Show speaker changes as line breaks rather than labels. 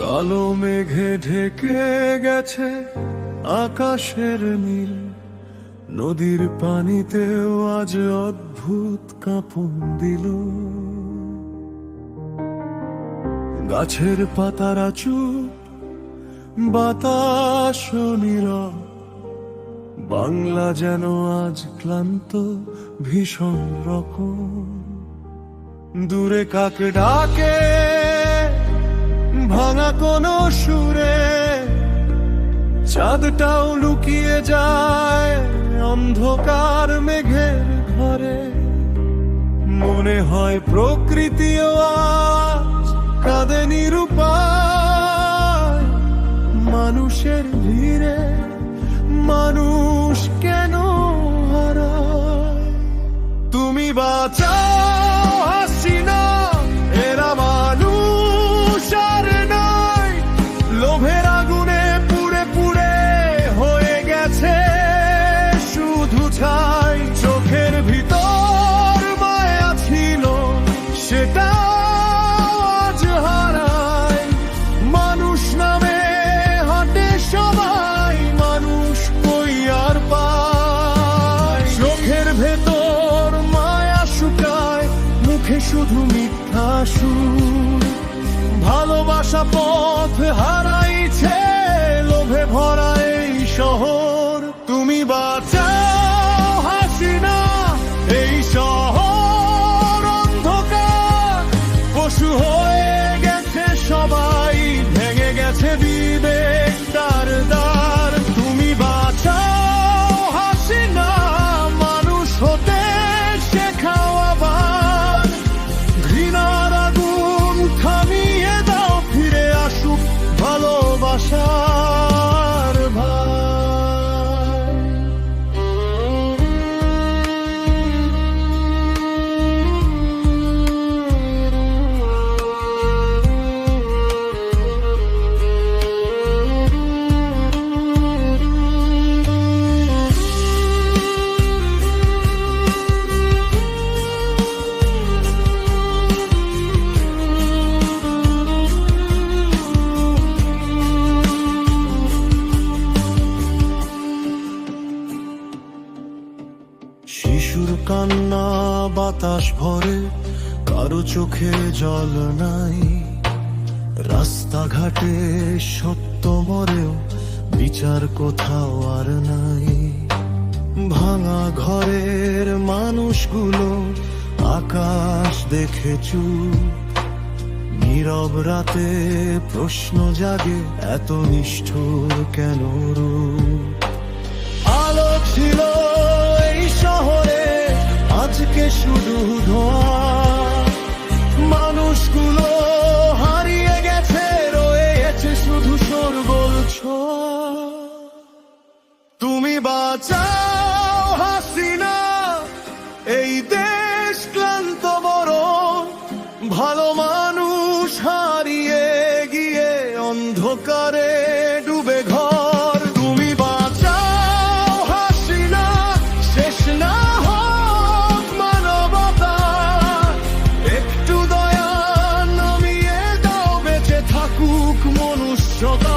কালো মেঘে ঢেকে গেছে আকাশের নীল, নদীর পানিতেও আজ অদ্ভুত কাঁপন দিল। গাছের পাতারা চুপ, বাতাস নীরব, বাংলা যেন আজ ক্লান্ত ভীষণ রকম। দূরে কাক ডাকে ভাঙা কোনো সুরে, চাঁদটাও লুকিয়ে যায় অন্ধকার মেঘের ঘরে। মনে হয় প্রকৃতিও আজ কাঁদে নিরুপায়, মানুষের ভিড়ে মানুষ কেন হারায়। তুমি বাঁচাও হাসিনা, এরা মানুষ আর নয়, লোভের আগুনে পুড়ে পুড়ে হয়ে গেছে শুধু ছাই। চোখের ভিতর মায়া ছিল, সেটা আজ হারায়। মানুষ নামে হাঁটে সবাই, মানুষ কই আর পায়। চোখের ভেতর মায়া শুকায়, মুখে শুধু মিথ্যা সুর। ভালোবাসা পথ হারাইছে, লোভে ভরা এই শহর। তুমি বাঁচাও হাসিনা, এই শহর অন্ধকার। পশু হয়ে গেছে সবাই, ভেঙে গেছে বিবেক দ্বার দ্বার। তুমি বাঁচাও হাসিনা, মানুষ হতে শেখাও আবার। ঘৃণার আগুন থামিয়ে দাও, ফিরে আসুক ভালোবাসার ভাই। শিশুর কান্না বাতাস ভরে, কারো চোখে জল নাই। রাস্তাঘাটে সত্য মরেও বিচার কোথাও আর নাই। ভাঙা ঘরের মানুষগুলো আকাশ দেখে চুপ, নীরব রাতে প্রশ্ন জাগে এত নিষ্ঠুর কেন রূপ। আলো ছিল এই শহরে, আজকে শুধু ধোঁয়া। মানুষগুলো হারিয়ে গেছে, রয়েছে শুধু শোরগোল ছোঁয়া। তুমি বাঁচাও হাসিনা, এই দেশ ক্লান্ত মরণ। ভালো মানুষ হারিয়ে গিয়ে অন্ধকারে ডুবে ঘর। তুমি বাঁচাও হাসিনা, শেষ না হোক মানবতা। একটু দয়া নামিয়ে দাও, বেঁচে থাকুক মনুষ্যতা।